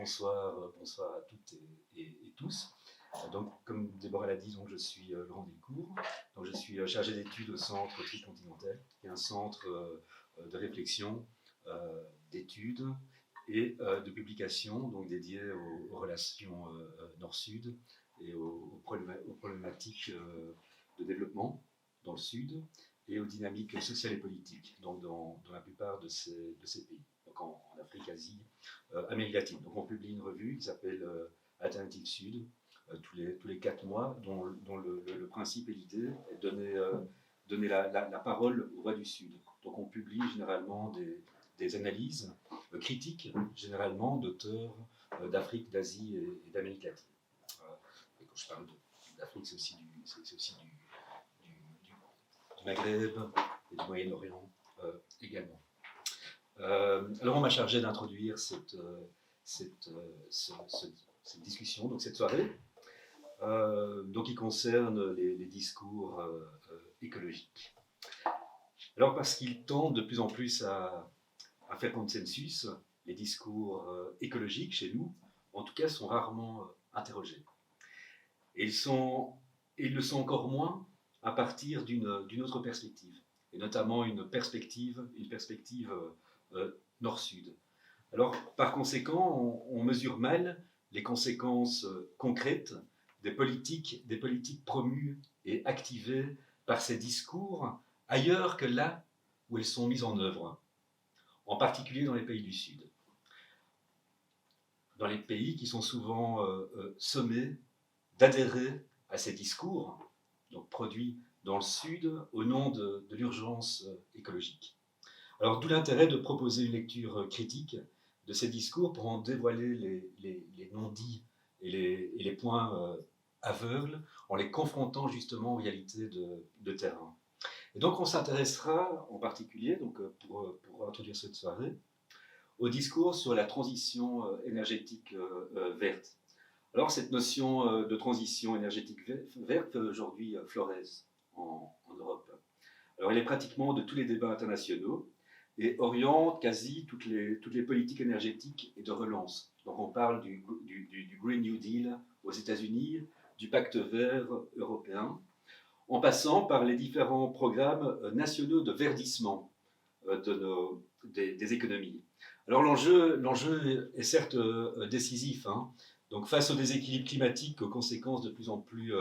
bonsoir à toutes et tous. Donc, comme Déborah l'a dit, donc, je suis Laurent Delcourt. Donc, je suis chargé d'études au Centre Tricontinental, qui est un centre de réflexion, d'études et de publication, donc dédié aux relations Nord-Sud et aux problématiques de développement dans le Sud et aux dynamiques sociales et politiques, donc dans la plupart de ces pays, donc en Afrique, Asie, Amérique latine. Donc on publie une revue qui s'appelle Alternative Sud, tous les 4 mois, dont le principe et l'idée est de donner la parole aux voix du Sud. Donc on publie généralement des analyses critiques, généralement d'auteurs d'Afrique, d'Asie et d'Amérique latine. Et quand je parle d'Afrique, c'est aussi du Maghreb et du Moyen-Orient également. Alors on m'a chargé d'introduire cette discussion, donc cette soirée, donc qui concerne les discours écologiques. Alors parce qu'ils tendent de plus en plus à faire consensus, les discours écologiques chez nous, en tout cas, sont rarement interrogés. Et ils le sont encore moins à partir d'une autre perspective, et notamment une perspective nord-sud. Alors, par conséquent, on mesure mal les conséquences concrètes des politiques promues et activées par ces discours ailleurs que là où elles sont mises en œuvre, en particulier dans les pays du Sud. Dans les pays qui sont souvent sommés d'adhérer à ces discours, donc produits dans le Sud au nom de l'urgence écologique. Alors d'où l'intérêt de proposer une lecture critique de ces discours pour en dévoiler les non-dits et les points aveugles, en les confrontant justement aux réalités de terrain. Et donc on s'intéressera en particulier, donc, pour introduire cette soirée, au discours sur la transition énergétique verte. Alors cette notion de transition énergétique verte aujourd'hui florès en Europe. Alors elle est pratiquement de tous les débats internationaux et oriente quasi toutes les politiques énergétiques et de relance. Donc on parle du Green New Deal aux États-Unis, du Pacte vert européen, en passant par les différents programmes nationaux de verdissement des économies. Alors l'enjeu est certes décisif, hein. Donc face au déséquilibre climatique, aux conséquences de plus en plus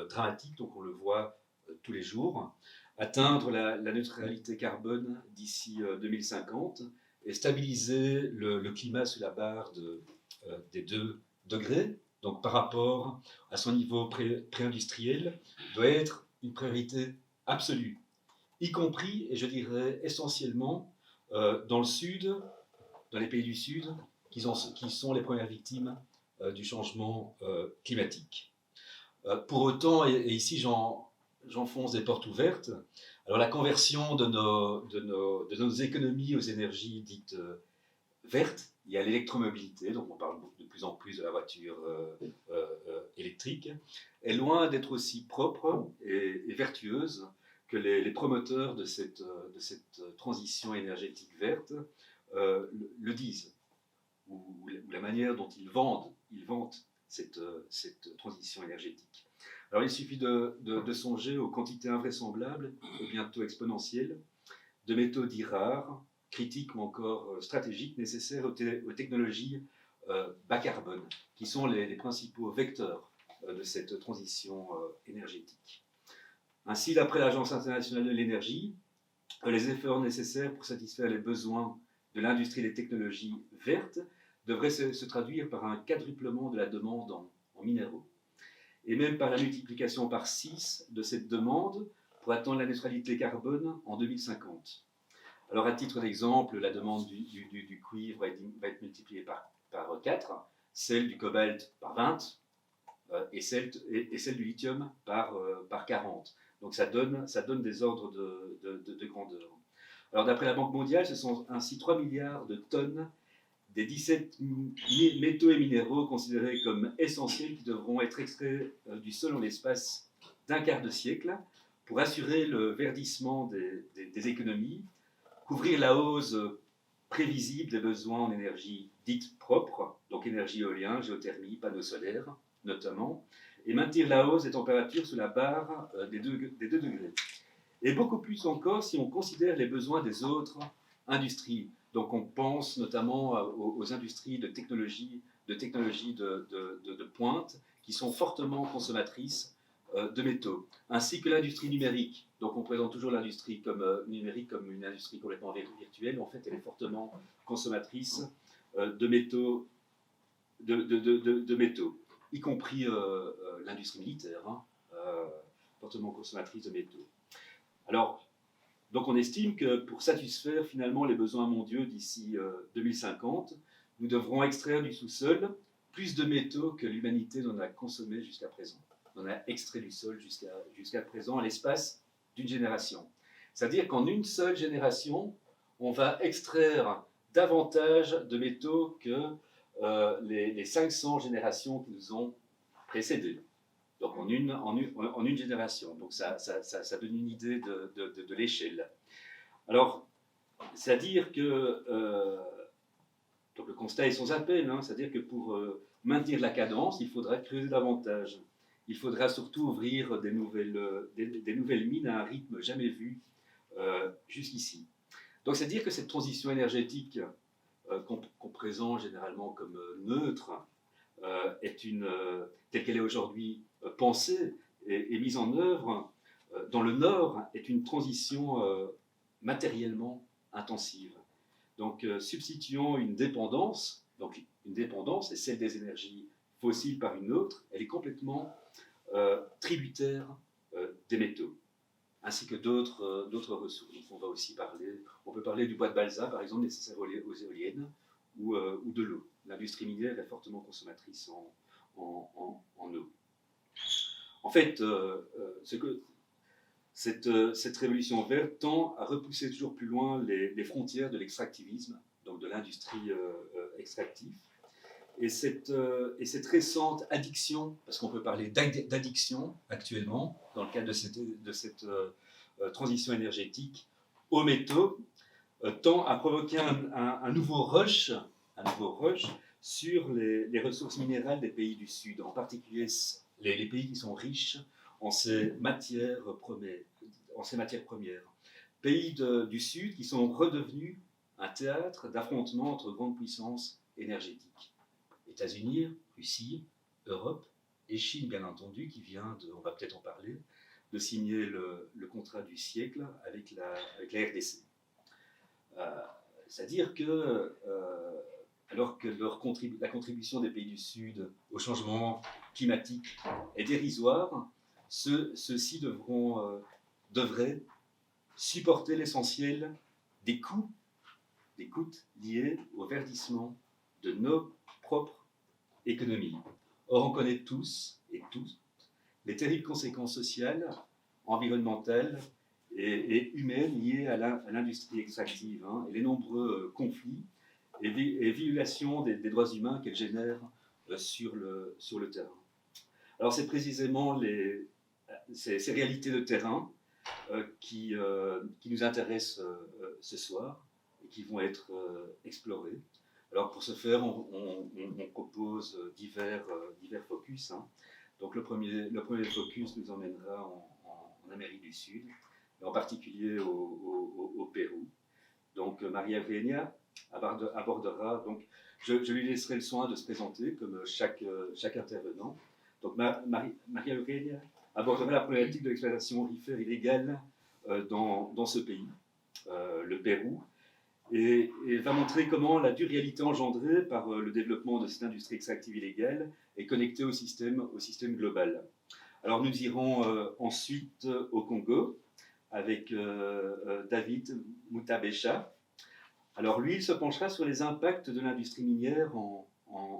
dramatiques, donc on le voit tous les jours, atteindre la neutralité carbone d'ici 2050 et stabiliser le climat sous la barre des 2 degrés, donc par rapport à son niveau pré-industriel, doit être une priorité absolue, y compris, et je dirais essentiellement, dans le Sud, dans les pays du Sud, qui sont les premières victimes du changement climatique. Pour autant, et ici j'enfonce des portes ouvertes, alors la conversion de nos économies aux énergies dites vertes, il y a l'électromobilité, donc on parle de plus en plus de la voiture électrique, est loin d'être aussi propre et vertueuse que les promoteurs de cette transition énergétique verte le disent, ou la manière dont ils vantent cette transition énergétique. Alors il suffit de songer aux quantités invraisemblables et bientôt exponentielles de métaux dits rares, critiques ou encore stratégiques nécessaires aux technologies bas carbone, qui sont les principaux vecteurs de cette transition énergétique. Ainsi, d'après l'Agence internationale de l'énergie, les efforts nécessaires pour satisfaire les besoins de l'industrie des technologies vertes devraient se traduire par un quadruplement de la demande en minéraux, et même par la multiplication par 6 de cette demande pour atteindre la neutralité carbone en 2050. Alors, à titre d'exemple, la demande du cuivre va être multipliée par 4, celle du cobalt par 20 et celle du lithium par 40. Donc, ça donne des ordres de grandeur. Alors, d'après la Banque mondiale, ce sont ainsi 3 milliards de tonnes des 17 métaux et minéraux considérés comme essentiels qui devront être extraits du sol en l'espace d'un quart de siècle pour assurer le verdissement des économies, couvrir la hausse prévisible des besoins en énergie dite propre, donc donc énergie éolienne, géothermie, panneaux solaires notamment, et maintenir la hausse des températures sous la barre des 2 degrés. Et beaucoup plus encore si on considère les besoins des autres industries. Donc on pense notamment aux industries de technologie de pointe qui sont fortement consommatrices de métaux, ainsi que l'industrie numérique. Donc on présente toujours l'industrie numérique comme une industrie complètement virtuelle. En fait, elle est fortement consommatrice de métaux, métaux, y compris l'industrie militaire, fortement consommatrice de métaux. Alors, donc on estime que pour satisfaire finalement les besoins mondiaux d'ici 2050, nous devrons extraire du sous-sol plus de métaux que l'humanité n'en a consommé jusqu'à présent. On a extrait du sol jusqu'à présent à l'espace d'une génération. C'est-à-dire qu'en une seule génération, on va extraire davantage de métaux que les 500 générations qui nous ont précédées. Donc en une génération. Donc ça donne une idée de l'échelle. Alors, c'est-à-dire que donc le constat est sans appel, c'est-à-dire que pour maintenir la cadence, il faudra creuser davantage. Il faudra surtout ouvrir des nouvelles mines à un rythme jamais vu jusqu'ici. Donc c'est-à-dire que cette transition énergétique qu'on présente généralement comme neutre, telle qu'elle est aujourd'hui pensée et mise en œuvre dans le Nord, est une transition matériellement intensive. Donc substituant une dépendance, et celle des énergies fossiles par une autre, elle est complètement tributaire des métaux, ainsi que d'autres ressources. Donc on peut parler du bois de balsa, par exemple, nécessaire aux éoliennes, ou de l'eau. L'industrie minière est fortement consommatrice en eau. En fait, cette révolution verte tend à repousser toujours plus loin les frontières de l'extractivisme, donc de l'industrie extractive. Et cette récente addiction, parce qu'on peut parler d'addiction actuellement, dans le cadre de cette transition énergétique, aux métaux, tend à provoquer un nouveau rush sur les ressources minérales des pays du Sud, en particulier les pays qui sont riches en ces matières premières. Pays du Sud qui sont redevenus un théâtre d'affrontements entre grandes puissances énergétiques. États-Unis, Russie, Europe et Chine, bien entendu, qui vient on va peut-être en parler, de signer le contrat du siècle avec la RDC. C'est-à-dire que, alors que la contribution des pays du Sud au changement climatique est dérisoire, ceux-ci devraient supporter l'essentiel des coûts liés au verdissement de nos propres économies. Or, on connaît tous et toutes les terribles conséquences sociales, environnementales et humaines liées à l'industrie extractive, et les nombreux conflits et violations des droits humains qu'elle génère sur le terrain. Alors c'est précisément ces réalités de terrain qui nous intéressent ce soir et qui vont être explorées. Alors pour ce faire, on propose divers focus. Donc le premier focus nous emmènera en Amérique du Sud, et en particulier au Pérou. Donc Maria Eugenia abordera, donc je lui laisserai le soin de se présenter comme chaque intervenant. Donc Maria Eugenia abordera la problématique de l'exploitation aurifère illégale dans ce pays, le Pérou, et va montrer comment la dure réalité engendrée par le développement de cette industrie extractive illégale est connectée au système global. Alors nous irons ensuite au Congo avec David Mutabesha. Alors lui, il se penchera sur les impacts de l'industrie minière en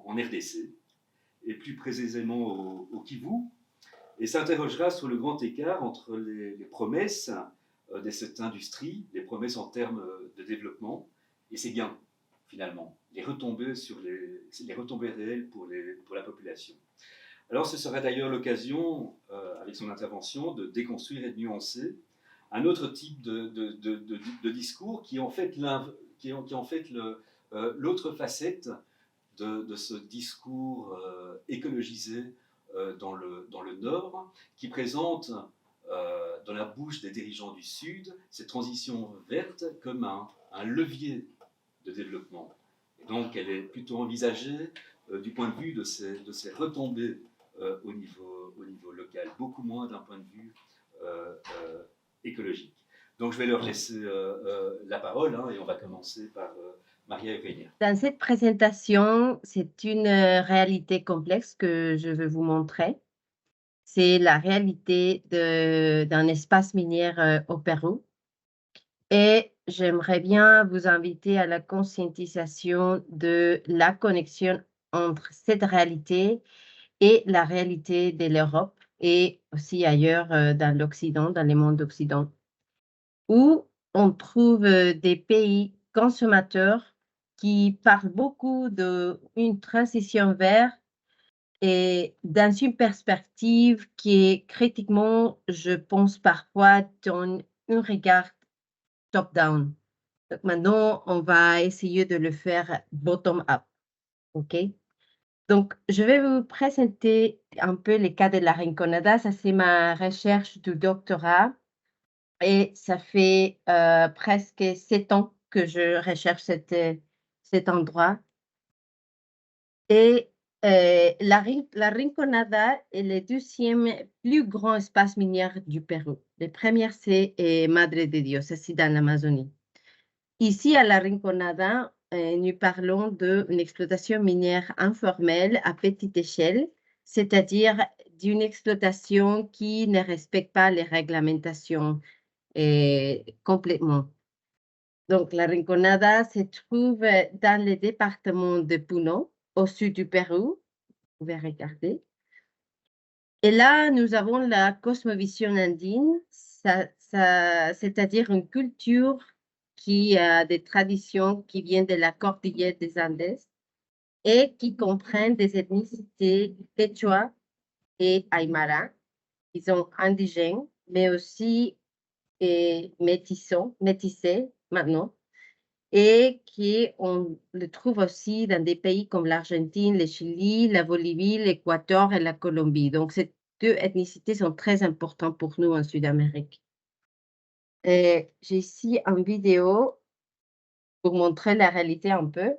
RDC, et plus précisément au Kivu, et s'interrogera sur le grand écart entre les promesses de cette industrie, les promesses en termes de développement, et ses gains, finalement, les retombées réelles pour la population. Alors ce sera d'ailleurs l'occasion, avec son intervention, de déconstruire et de nuancer un autre type de discours qui est en fait l'autre facette de ce discours écologisé dans le Nord, qui présente dans la bouche des dirigeants du Sud cette transition verte comme un levier de développement. Et donc, elle est plutôt envisagée du point de vue de ces retombées au niveau local, beaucoup moins d'un point de vue écologique. Donc, je vais leur laisser la parole, hein, et on va commencer par Maria Eugenia. Dans cette présentation, c'est une réalité complexe que je veux vous montrer. C'est la réalité d'un espace minier au Pérou. Et j'aimerais bien vous inviter à la conscientisation de la connexion entre cette réalité et la réalité de l'Europe et aussi ailleurs dans l'Occident, dans le monde occidental, où on trouve des pays consommateurs qui parlent beaucoup d'une transition vers et dans une perspective qui est critiquement, je pense parfois, dans un regard top-down. Donc maintenant, on va essayer de le faire bottom-up. OK? Donc, je vais vous présenter un peu les cas de la Rinconada. Ça, c'est ma recherche du doctorat. Et ça fait presque 7 ans que je recherche cet endroit. Et la Rinconada est le deuxième plus grand espace minier du Pérou. Le premier, c'est Madre de Dios, c'est dans l'Amazonie. Ici, à la Rinconada, nous parlons d'une exploitation minière informelle à petite échelle, c'est-à-dire d'une exploitation qui ne respecte pas les réglementations complètement. Donc, la Rinconada se trouve dans le département de Puno, au sud du Pérou. Vous pouvez regarder. Et là, nous avons la cosmovision andine, c'est-à-dire une culture qui a des traditions qui viennent de la cordillère des Andes et qui comprennent des ethnicités quechua et aymara. Ils sont indigènes, mais aussi métissés maintenant, et on le trouve aussi dans des pays comme l'Argentine, le Chili, la Bolivie, l'Équateur et la Colombie. Donc, ces deux ethnicités sont très importantes pour nous en Sud-Amérique. J'ai ici une vidéo pour montrer la réalité un peu.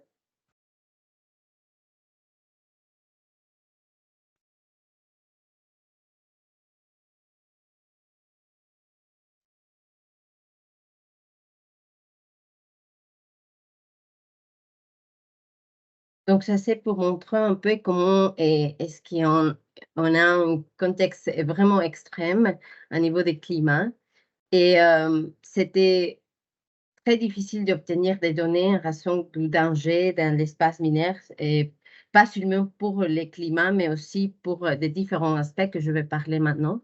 Donc, ça, c'est pour montrer un peu comment est-ce qu'on a un contexte vraiment extrême au niveau des climats. Et c'était très difficile d'obtenir des données en raison du danger dans l'espace minier, et pas seulement pour les climats, mais aussi pour des différents aspects que je vais parler maintenant.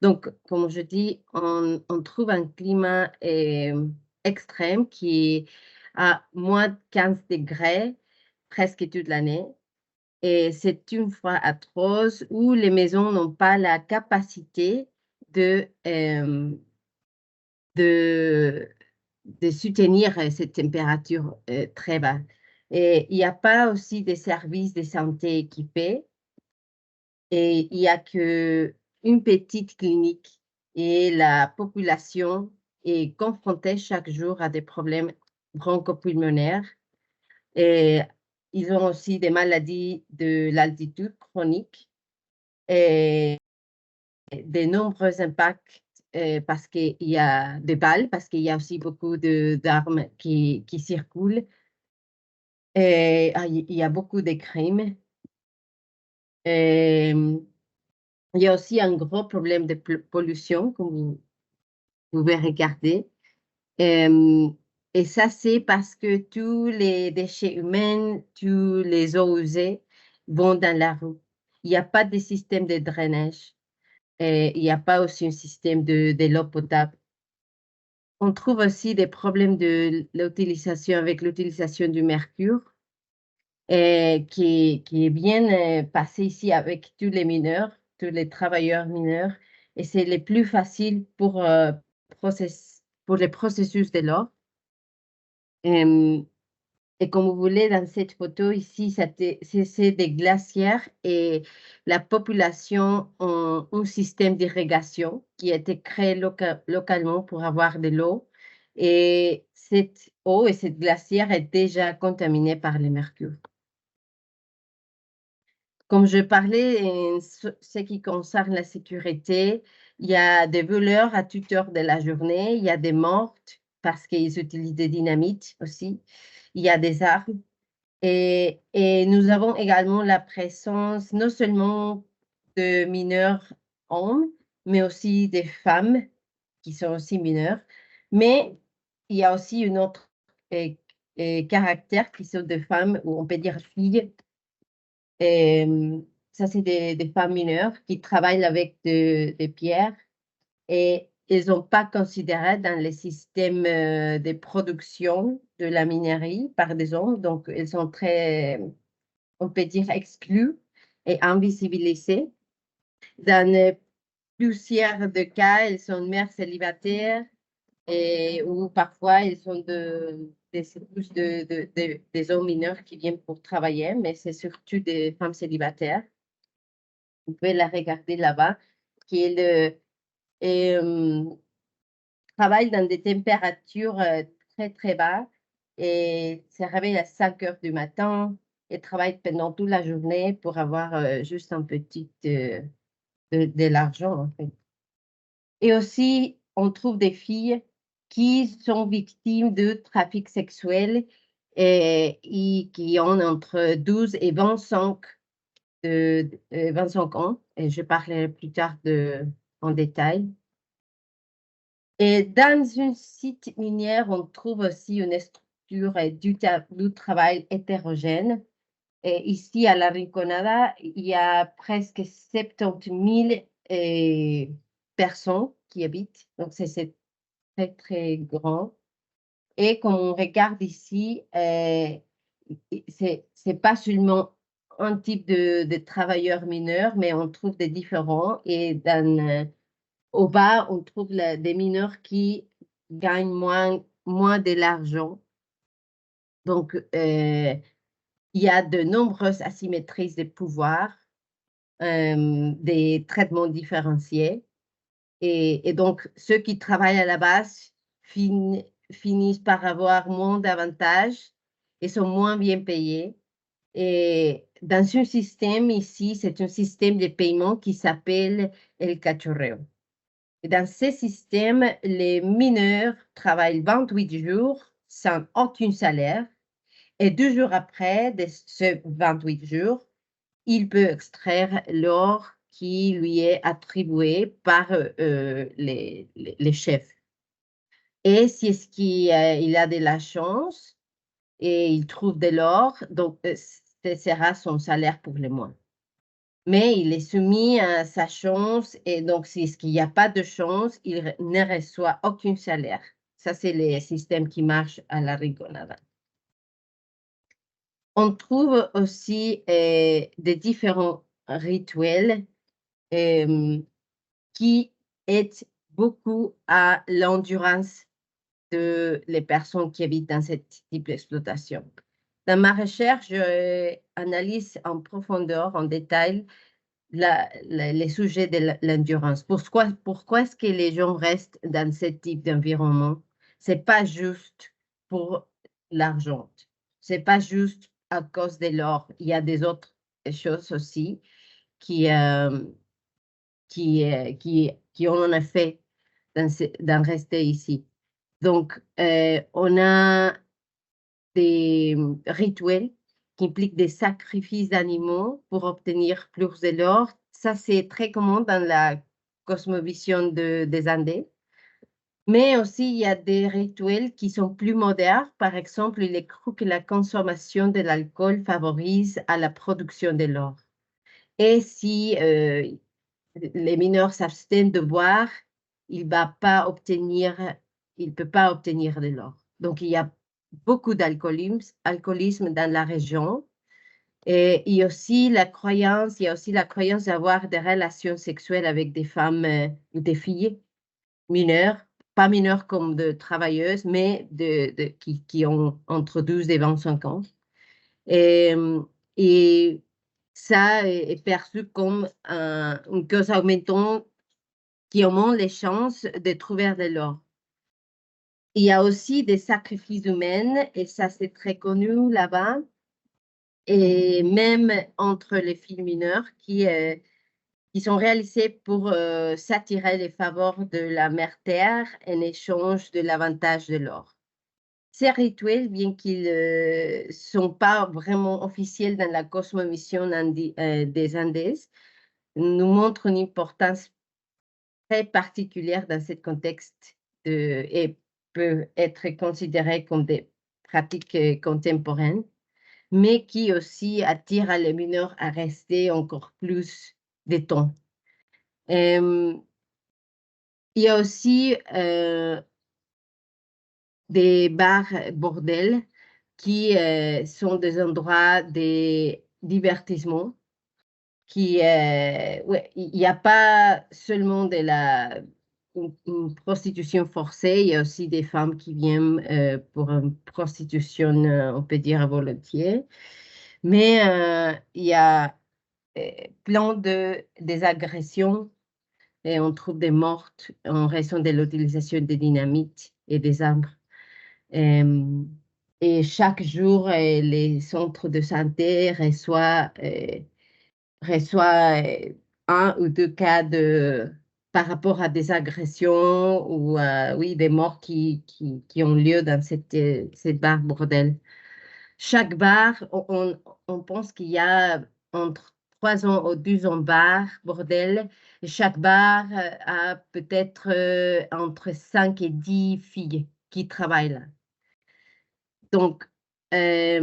Donc, comme je dis, on trouve un climat extrême qui est à moins 15 degrés presque toute l'année. Et c'est une fois atroce où les maisons n'ont pas la capacité de, de, de soutenir cette température très basse. Et il n'y a pas aussi des services de santé équipés et il n'y a qu'une petite clinique et la population est confrontée chaque jour à des problèmes bronchopulmonaires et ils ont aussi des maladies de l'altitude chronique et de nombreux impacts parce qu'il y a des balles, parce qu'il y a aussi beaucoup d'armes qui circulent. Et il y a beaucoup de crimes. Et, il y a aussi un gros problème de pollution, comme vous pouvez regarder. Et ça, c'est parce que tous les déchets humains, tous les eaux usées vont dans la rue. Il n'y a pas de système de drainage. Et il n'y a pas aussi un système de l'eau potable. On trouve aussi des problèmes de l'utilisation avec l'utilisation du mercure qui est bien passé ici avec tous les mineurs, tous les travailleurs mineurs. Et c'est le plus facile pour les processus de l'eau. Et comme vous voulez, dans cette photo ici, c'est des glacières et la population a un système d'irrigation qui a été créé localement pour avoir de l'eau. Et cette eau et cette glacière est déjà contaminée par le mercure. Comme je parlais, ce qui concerne la sécurité, il y a des voleurs à toute heure de la journée, il y a des mortes parce qu'ils utilisent des dynamites aussi, il y a des armes. Et nous avons également la présence non seulement de mineurs hommes, mais aussi des femmes qui sont aussi mineures. Mais il y a aussi une autre caractère qui sont des femmes, ou on peut dire filles. Et, ça, c'est des femmes mineures qui travaillent avec des pierres et ils sont pas considérés dans les systèmes de production de la minerie par des hommes. Donc, ils sont très, on peut dire, exclus et invisibilisés. Dans plusieurs de cas, ils sont mères célibataires et, ou parfois ils sont plus des hommes mineurs qui viennent pour travailler, mais c'est surtout des femmes célibataires. Vous pouvez la regarder là-bas, qui est et, travaille dans des températures très, très basses et se réveille à 5 heures du matin et travaille pendant toute la journée pour avoir juste un petit de l'argent, en fait. Et aussi, on trouve des filles qui sont victimes de trafic sexuel et qui ont entre 12 et 25 ans. Et je parlerai plus tard en détail. Et dans une site minière, on trouve aussi une structure du travail hétérogène. Et ici, à la Rinconada, il y a presque 70 000 personnes qui habitent. Donc, c'est très, très grand. Et comme on regarde ici, c'est pas seulement un type de travailleurs mineurs, mais on trouve des différents. Et au bas, on trouve des mineurs qui gagnent moins de l'argent. Donc, il y a de nombreuses asymétries de pouvoir, des traitements différenciés. Et donc, ceux qui travaillent à la base finissent par avoir moins d'avantages et sont moins bien payés. Et dans ce système ici, c'est un système de paiement qui s'appelle el cachorreo. Et dans ce système, les mineurs travaillent 28 jours sans aucun salaire et 2 jours après de ces 28 jours, il peut extraire l'or qui lui est attribué par les chefs. Et si est-ce qu'il a de la chance et il trouve de l'or, donc ce sera son salaire pour le mois. Mais il est soumis à sa chance et donc si est-ce qu'il n'y a pas de chance, il ne reçoit aucun salaire. Ça, c'est le système qui marche à la Rinconada. On trouve aussi des différents rituels qui aident beaucoup à l'endurance de les personnes qui habitent dans ce type d'exploitation. Dans ma recherche, j'analyse en profondeur, en détail, les sujets de l'endurance. Pourquoi est-ce que les gens restent dans ce type d'environnement? Ce n'est pas juste pour l'argent. Ce n'est pas juste à cause de l'or. Il y a des autres choses aussi qui ont un effet dans rester ici. Donc, on a des rituels qui impliquent des sacrifices d'animaux pour obtenir plus de l'or. Ça, c'est très commun dans la cosmovision des Andes. Mais aussi, il y a des rituels qui sont plus modernes. Par exemple, il est cru que la consommation de l'alcool favorise à la production de l'or. Et si les mineurs s'abstiennent de boire, il ne peut pas obtenir de l'or. Donc, il y a beaucoup d'alcoolisme dans la région. Et il y a aussi la croyance d'avoir des relations sexuelles avec des femmes ou des filles mineures pas mineures comme de travailleuses, mais qui ont entre 12 et 25 ans. Et, et ça est perçu comme une cause augmentante qui augmente les chances de trouver de l'or. Il y a aussi des sacrifices humains, et ça c'est très connu là-bas, et même entre les filles mineures qui sont réalisés pour s'attirer les faveurs de la mère terre en échange de l'avantage de l'or. Ces rituels, bien qu'ils ne sont pas vraiment officiels dans la cosmovision des Andes, nous montrent une importance très particulière dans ce contexte et peut être considérés comme des pratiques contemporaines, mais qui aussi attirent les mineurs à rester encore plus de temps. Il y a aussi des bars bordels qui sont des endroits de divertissement. Ouais, il n'y a pas seulement une prostitution forcée, il y a aussi des femmes qui viennent pour une prostitution, on peut dire, volontiers. Mais il y a plein des agressions et on trouve des morts en raison de l'utilisation des dynamites et des armes. Et chaque jour, les centres de santé reçoivent un ou deux cas par rapport à des agressions ou oui, des morts qui ont lieu dans cette bar bordel. Chaque bar, on pense qu'il y a entre 3 ans ou 12 ans bar bordel. Et chaque bar a peut-être entre 5 et 10 filles qui travaillent là. Donc, là,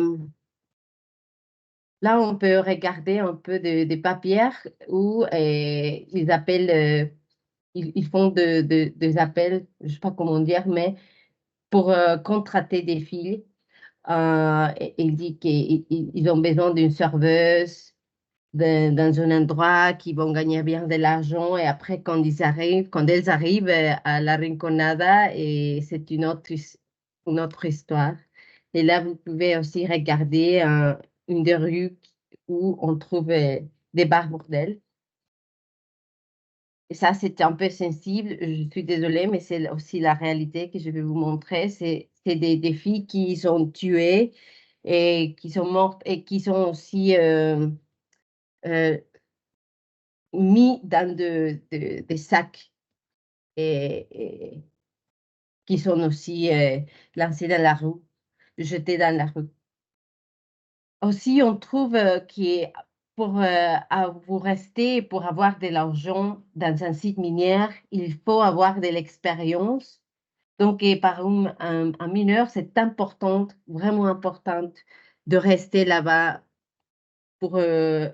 on peut regarder un peu des papiers où ils appellent, ils font des appels, je ne sais pas comment dire, mais pour contrater des filles. Ils disent qu'ils ont besoin d'une serveuse dans un endroit qui vont gagner bien de l'argent. Et après, quand elles arrivent à la Rinconada, et c'est une autre histoire. Et là, vous pouvez aussi regarder une des rues où on trouve des bars bordels. Et ça, c'est un peu sensible. Je suis désolée, mais c'est aussi la réalité que je vais vous montrer. C'est des filles qui sont tuées et qui sont mortes et qui sont aussi euh, mis dans des sacs et qui sont aussi lancés dans la rue, jetés dans la rue. Aussi, on trouve que pour vous rester, pour avoir de l'argent dans un site minier, il faut avoir de l'expérience. Donc, par un mineur, c'est important, vraiment important, de rester là-bas pour,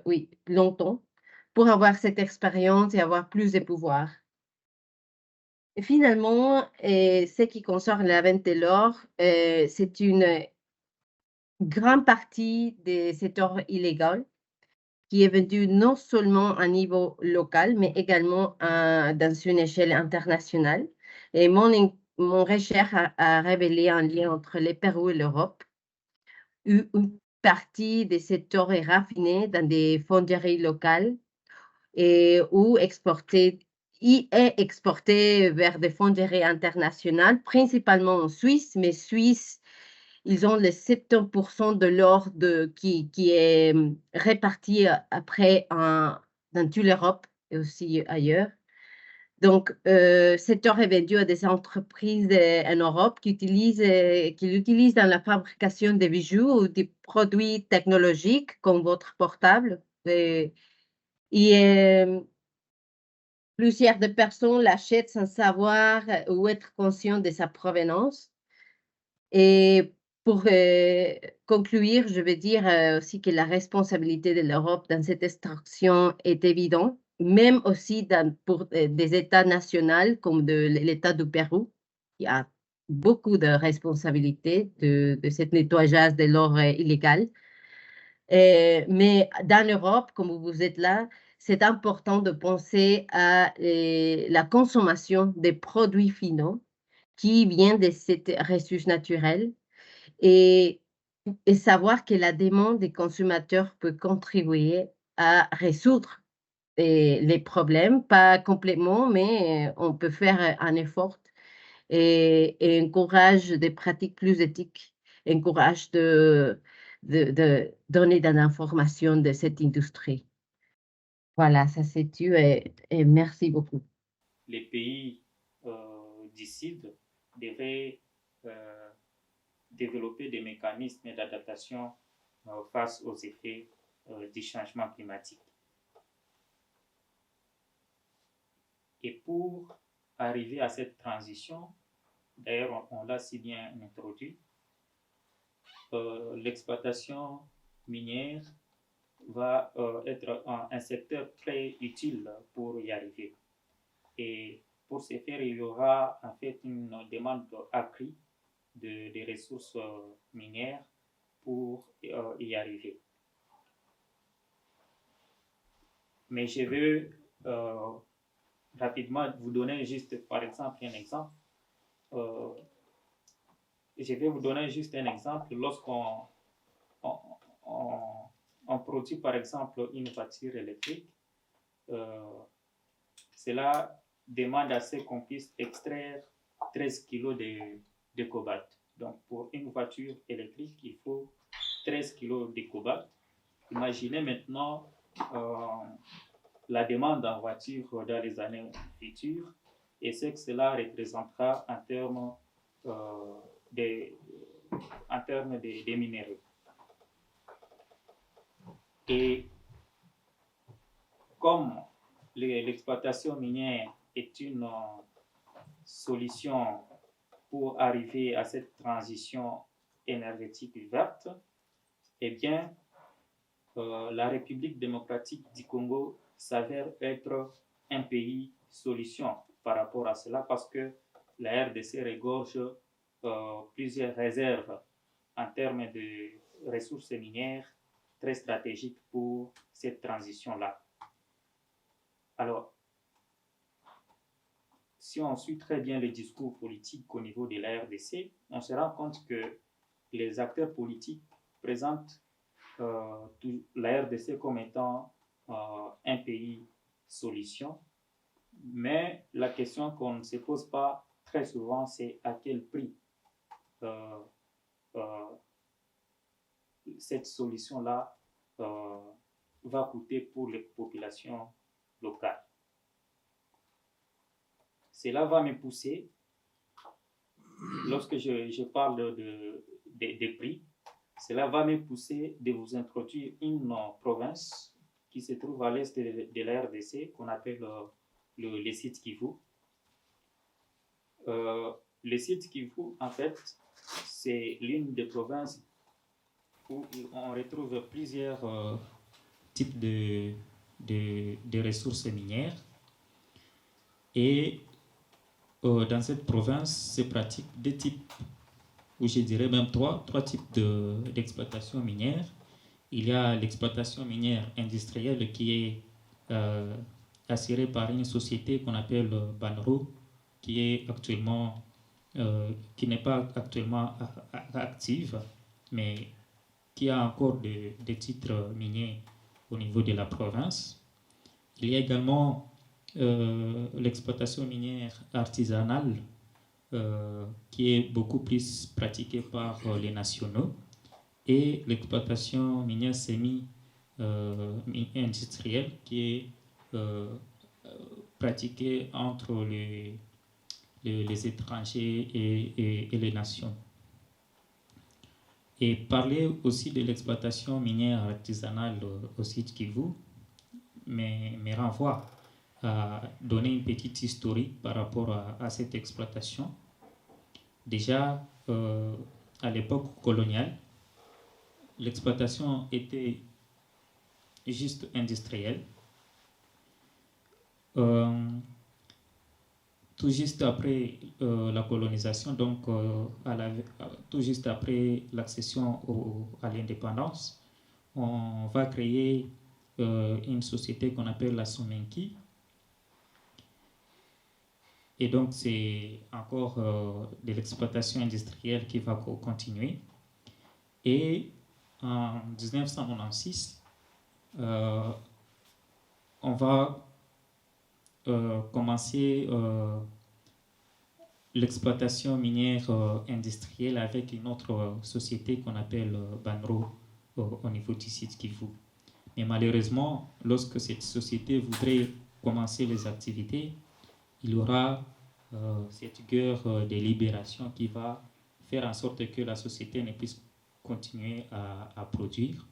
oui, longtemps, pour avoir cette expérience et avoir plus de pouvoir. Et finalement, ce qui concerne la vente de l'or, c'est une grande partie de cet or illégal qui est vendu non seulement à niveau local, mais également dans une échelle internationale. Et mon recherche a révélé un lien entre le Pérou et l'Europe. Une partie de cet or est raffiné dans des fonderies locales ou il est exporté vers des fonderies internationales, principalement en Suisse, mais Suisse, ils ont les 70% de l'or qui est réparti après dans toute l'Europe et aussi ailleurs. Donc, cet or est vendu à des entreprises en Europe qui l'utilisent dans la fabrication des bijoux ou des produits technologiques comme votre portable. Et plusieurs de personnes l'achètent sans savoir ou être conscient de sa provenance. Et pour conclure, je veux dire aussi que la responsabilité de l'Europe dans cette extraction est évidente, même aussi pour des États nationaux comme l'État du Pérou. Il y a beaucoup de responsabilités de ce nettoyage de l'or illégal. Mais dans l'Europe, comme vous êtes là, c'est important de penser à la consommation des produits finaux qui vient de cette ressource naturelle et savoir que la demande des consommateurs peut contribuer à résoudre les problèmes, pas complètement, mais on peut faire un effort et encourage des pratiques plus éthiques, encourage de donner de l'information de cette industrie. Voilà, ça c'est tout et merci beaucoup. Les pays du Sud devraient développer des mécanismes d'adaptation face aux effets du changement climatique. Et pour arriver à cette transition, d'ailleurs on l'a si bien introduit, l'exploitation minière va être un secteur très utile pour y arriver. Et pour ce faire, il y aura en fait une demande accrue des ressources minières pour y arriver. Mais je veux rapidement vous donner juste, par exemple, un exemple. Je vais vous donner juste un exemple. Lorsqu'on on produit, par exemple, une voiture électrique, cela demande à ce qu'on puisse extraire 13 kg de cobalt. Donc, pour une voiture électrique, il faut 13 kg de cobalt. Imaginez maintenant la demande en voiture dans les années futures et ce que cela représentera en termes des minéraux. Et comme l'exploitation minière est une solution pour arriver à cette transition énergétique verte, eh bien, la République démocratique du Congo s'avère être un pays solution par rapport à cela parce que la RDC regorge plusieurs réserves en termes de ressources minières très stratégiques pour cette transition-là. Alors, si on suit très bien le discours politique au niveau de la RDC, on se rend compte que les acteurs politiques présentent la RDC comme étant un pays solution, mais la question qu'on ne se pose pas très souvent, c'est à quel prix cette solution-là va coûter pour les populations locales. Cela va me pousser, lorsque je parle des prix, cela va me pousser de vous introduire une province qui se trouve à l'est de la RDC, qu'on appelle le site Kivu. Le site Kivu, en fait, c'est l'une des provinces où on retrouve plusieurs types de ressources minières. Et dans cette province se pratiquent deux types, ou je dirais même trois types d'exploitation minière. Il y a l'exploitation minière industrielle qui est assurée par une société qu'on appelle Banro, qui n'est pas actuellement active, mais qui a encore des titres miniers au niveau de la province. Il y a également l'exploitation minière artisanale qui est beaucoup plus pratiquée par les nationaux et l'exploitation minière semi-industrielle qui est pratiquée entre les étrangers et les nations. Et parler aussi de l'exploitation minière artisanale au site Kivu me renvoie à donner une petite historique par rapport à cette exploitation. Déjà, à l'époque coloniale, l'exploitation était juste industrielle. Tout juste après la colonisation, donc tout juste après l'accession à l'indépendance, on va créer une société qu'on appelle la Somenki, Et donc, c'est encore de l'exploitation industrielle qui va continuer. Et en 1996, on va commencer l'exploitation minière industrielle avec une autre société qu'on appelle Banro au niveau du site Kivu. Mais malheureusement, lorsque cette société voudrait commencer les activités, il y aura cette guerre de libération qui va faire en sorte que la société ne puisse continuer à produire.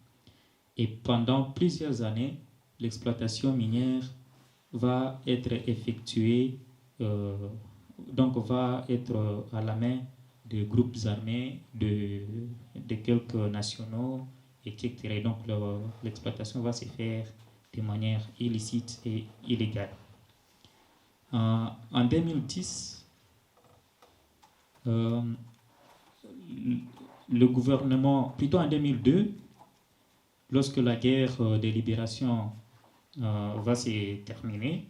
Et pendant plusieurs années, l'exploitation minière va être effectuée, donc va être à la main de groupes armés, de quelques nationaux, etc. Donc l'exploitation va se faire de manière illicite et illégale. En 2010, le gouvernement, plutôt en 2002, lorsque la guerre de libération va se terminer,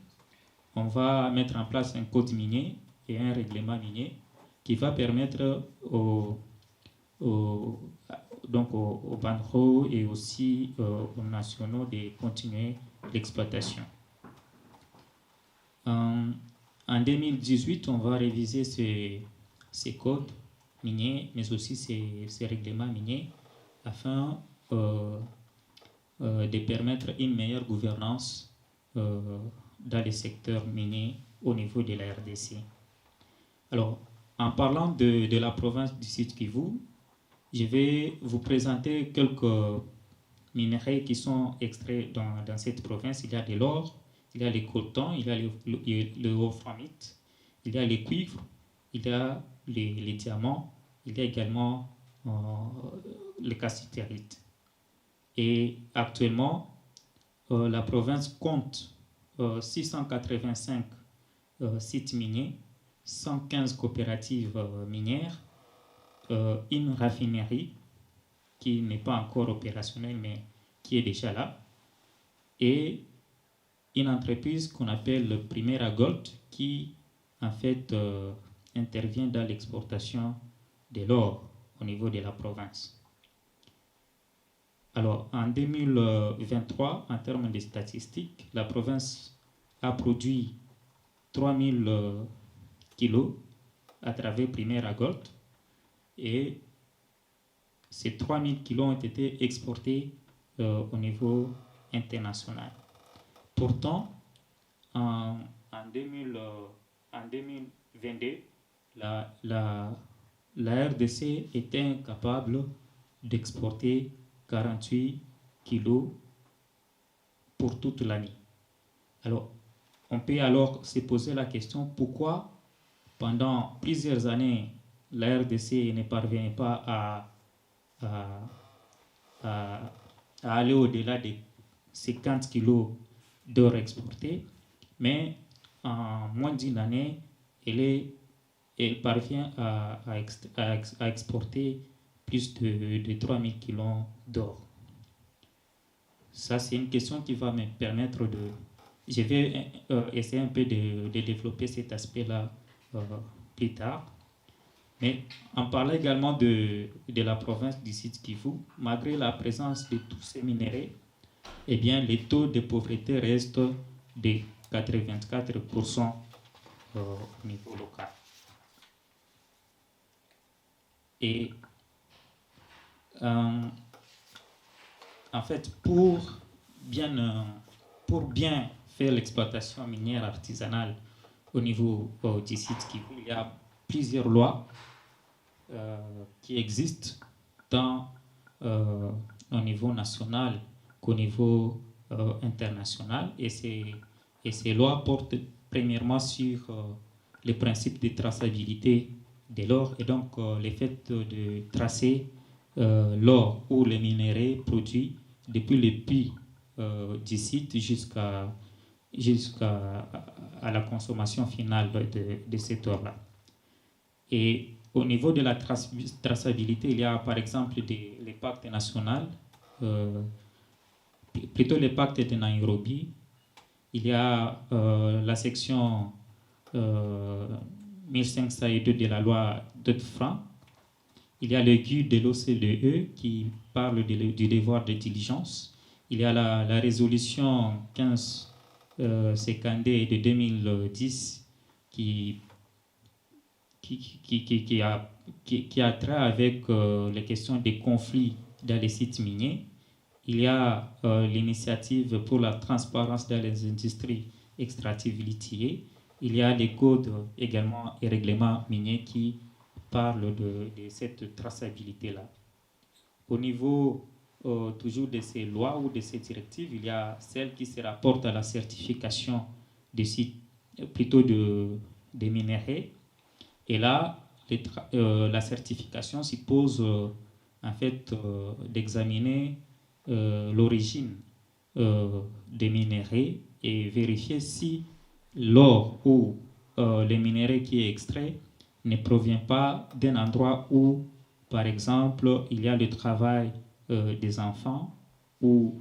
on va mettre en place un code minier et un règlement minier qui va permettre aux banros et aussi aux nationaux de continuer l'exploitation. En 2018, on va réviser ces codes miniers, mais aussi ces règlements miniers, afin de permettre une meilleure gouvernance dans les secteurs miniers au niveau de la RDC. Alors, en parlant de la province du Sud Kivu, je vais vous présenter quelques minerais qui sont extraits dans cette province. Il y a de l'or, il y a les coltans, il y a le wolframite, il y a les cuivres, il y a les diamants, il y a également les cassitérites. Et actuellement, la province compte 685 sites miniers, 115 coopératives minières, une raffinerie qui n'est pas encore opérationnelle mais qui est déjà là, et une entreprise qu'on appelle Primera Gold qui en fait intervient dans l'exportation de l'or au niveau de la province. Alors, en 2023, en termes de statistiques, la province a produit 3000 kilos à travers Primera Gold, et ces 3000 kilos ont été exportés au niveau international. Pourtant, en 2022, la RDC était incapable d'exporter 48 kilos pour toute l'année. Alors, on peut alors se poser la question pourquoi, pendant plusieurs années, la RDC ne parvenait pas à aller au-delà des 50 kilos d'or exportés, mais en moins d'une année, elle parvient à exporter plus de 3000 kilos d'or. Ça, c'est une question qui va me permettre de... Je vais essayer un peu de développer cet aspect-là plus tard. Mais en parlant également de la province du Sud Kivu, malgré la présence de tous ces minéraux, eh bien, les taux de pauvreté restent de 84% au niveau local. Et en fait, pour bien faire l'exploitation minière artisanale au niveau du site Kivu, il y a plusieurs lois qui existent tant au niveau national qu'au niveau international. Et ces lois portent premièrement sur les principes de traçabilité de l'or, et donc le fait de tracer l'or ou les minéraux produits depuis le puits du site jusqu'à la consommation finale de cet or-là. Et au niveau de la traçabilité, il y a par exemple les pactes nationaux, plutôt les pactes de Nairobi. Il y a la section 1502 de la loi Dodd-Frank. Il y a le guide de l'OCDE qui parle du devoir de diligence. Il y a la résolution 1552 de 2010 qui a trait avec les questions des conflits dans les sites miniers. Il y a l'initiative pour la transparence dans les industries extractives lithiées. Il y a des codes également et règlements miniers qui parlent de cette traçabilité-là. Au niveau toujours de ces lois ou de ces directives, il y a celle qui se rapporte à la certification des sites, plutôt des minéraux. Et là, la certification suppose en fait d'examiner l'origine des minéraux et vérifier si l'or ou les minéraux qui est extrait ne provient pas d'un endroit où, par exemple, il y a le travail des enfants ou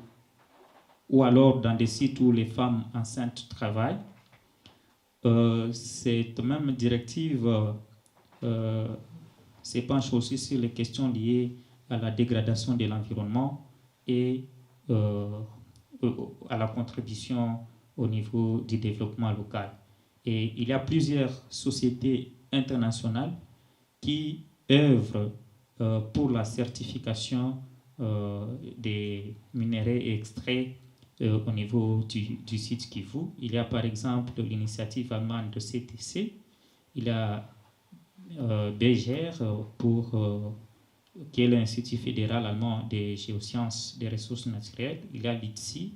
alors dans des sites où les femmes enceintes travaillent. Cette même directive se penche aussi sur les questions liées à la dégradation de l'environnement et à la contribution au niveau du développement local. Et il y a plusieurs sociétés internationales qui œuvrent pour la certification des minéraux extraits au niveau du site Kivu. Il y a par exemple l'initiative allemande de CTC, il y a BGR qui est l'Institut fédéral allemand des géosciences des ressources naturelles, il y a l'ITSI,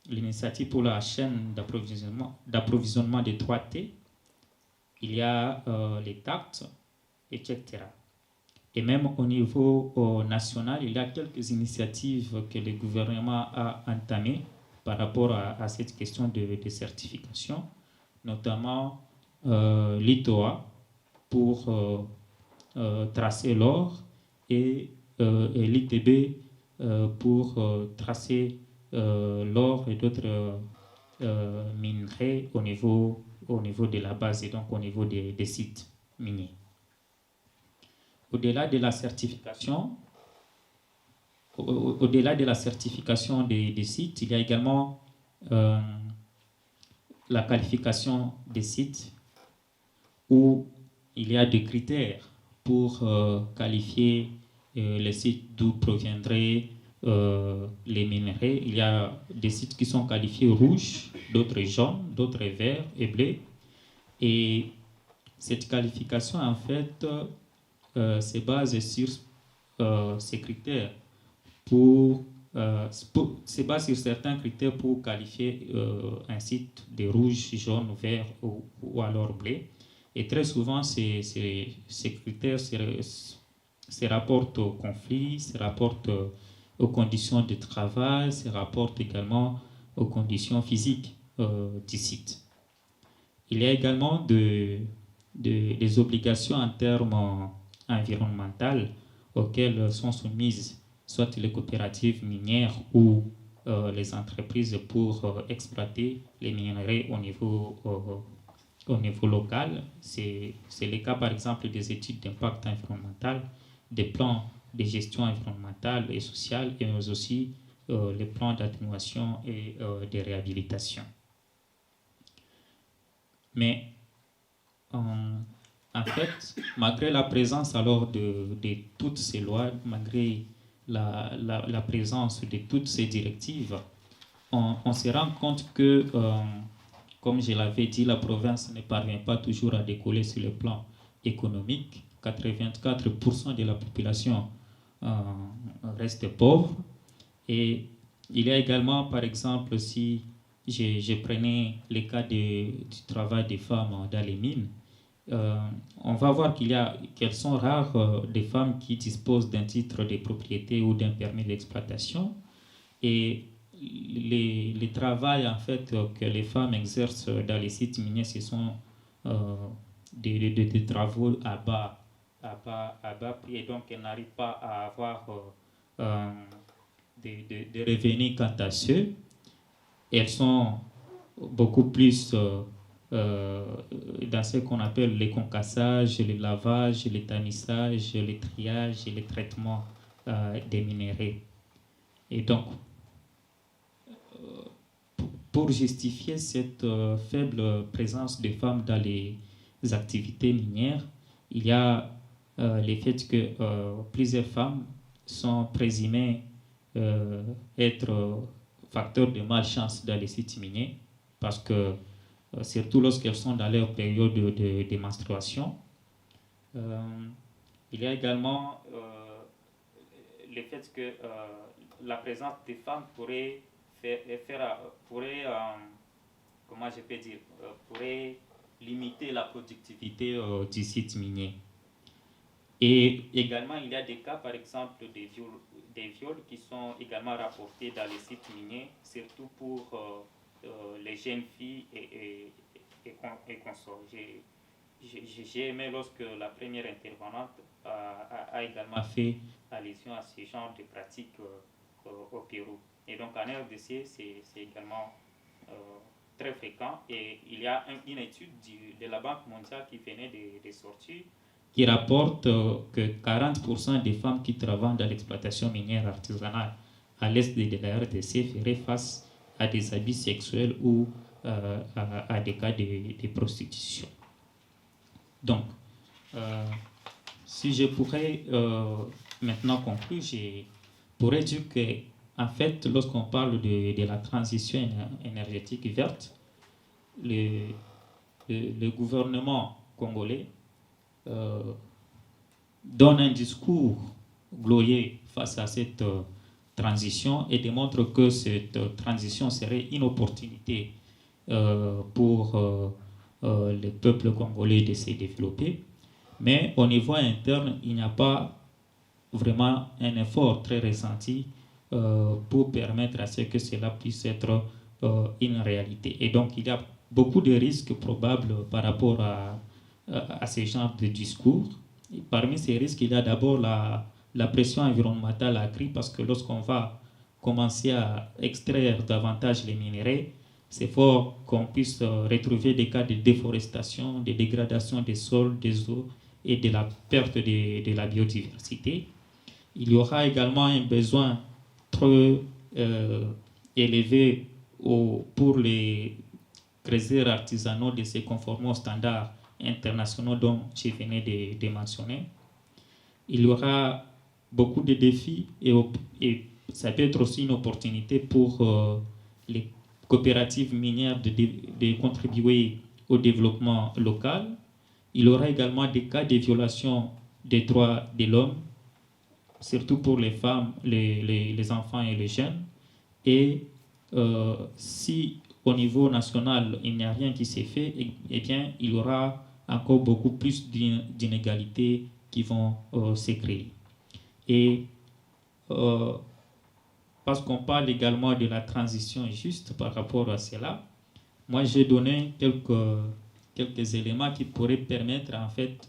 l'initiative pour la chaîne d'approvisionnement des 3T, il y a les TACT, etc. Et même au niveau national, il y a quelques initiatives que le gouvernement a entamées par rapport à cette question de certification, notamment l'ITOA pour tracer l'or et l'ITB pour tracer l'or et d'autres minerais au niveau de la base et donc au niveau des sites miniers. Au-delà de la certification, des sites, il y a également la qualification des sites où il y a des critères pour qualifier les sites d'où proviendraient les minéraux. Il y a des sites qui sont qualifiés rouges, d'autres jaunes, d'autres verts et bleus. Et cette qualification, en fait, se base sur ces critères se base sur certains critères pour qualifier un site de rouge, jaune, vert ou alors bleu. Et très souvent, ces critères se rapportent aux conflits, se rapportent aux conditions de travail, se rapportent également aux conditions physiques du site. Il y a également des obligations en termes environnementaux auxquelles sont soumises soit les coopératives minières ou les entreprises pour exploiter les minerais au niveau local. C'est le cas par exemple des études d'impact environnemental, des plans de gestion environnementale et sociale, et mais aussi les plans d'atténuation et de réhabilitation. Mais en fait, malgré la présence alors de toutes ces lois, malgré la présence de toutes ces directives, on se rend compte que, comme je l'avais dit, la province ne parvient pas toujours à décoller sur le plan économique. 84% de la population reste pauvre. Et il y a également, par exemple, si je prenais le cas du travail des femmes dans les mines, on va voir qu'elles sont rares des femmes qui disposent d'un titre de propriété ou d'un permis d'exploitation. Et les travails en fait que les femmes exercent dans les sites miniers, ce sont des travaux à bas prix, et donc elles n'arrivent pas à avoir des revenus quant à ceux. Elles sont beaucoup plus dans ce qu'on appelle les concassages, les lavages, les tanissages, les triages et les traitements des minéraux. Et donc, pour justifier cette faible présence des femmes dans les activités minières, il y a le fait que plusieurs femmes sont présumées être facteurs de malchance dans les sites miniers, parce que surtout lorsqu'elles sont dans leur période de menstruation. Il y a également le fait que la présence des femmes pourrait comment je peux dire, pourrait limiter la productivité du site minier. Et également, il y a des cas, par exemple, des viols qui sont également rapportés dans les sites miniers, surtout pour les jeunes filles et consorts. J'ai aimé lorsque la première intervenante a également fait allusion à ce genre de pratiques au Pérou. Et donc en RDC, c'est également très fréquent. Et il y a une étude de la Banque mondiale qui venait de sortir, qui rapporte que 40% des femmes qui travaillent dans l'exploitation minière artisanale à l'est de la RDC feraient face à des abus sexuels ou à des cas de prostitution. Donc, si je pourrais maintenant conclure, je pourrais dire que, en fait, lorsqu'on parle de la transition énergétique verte, le gouvernement congolais donne un discours glorieux face à cette transition et démontre que cette transition serait une opportunité pour le peuple congolais de se développer. Mais au niveau interne, il n'y a pas vraiment un effort très ressenti pour permettre à ce que cela puisse être une réalité. Et donc, il y a beaucoup de risques probables par rapport à ce genre de discours. Et parmi ces risques, il y a d'abord la pression environnementale accrue, parce que lorsqu'on va commencer à extraire davantage les minéraux, c'est fort qu'on puisse retrouver des cas de déforestation, de dégradation des sols, des eaux et de la perte de la biodiversité. Il y aura également un besoin trop élevé pour les créateurs artisanaux de se conformer aux standards internationaux dont je venais de mentionner. Il y aura beaucoup de défis et ça peut être aussi une opportunité pour les coopératives minières de contribuer au développement local. Il y aura également des cas de violation des droits de l'homme, surtout pour les femmes, les enfants et les jeunes. Et si au niveau national, il n'y a rien qui s'est fait, eh bien, il y aura encore beaucoup plus d'inégalités qui vont se créer. Et parce qu'on parle également de la transition juste par rapport à cela, moi j'ai donné quelques éléments qui pourraient permettre en fait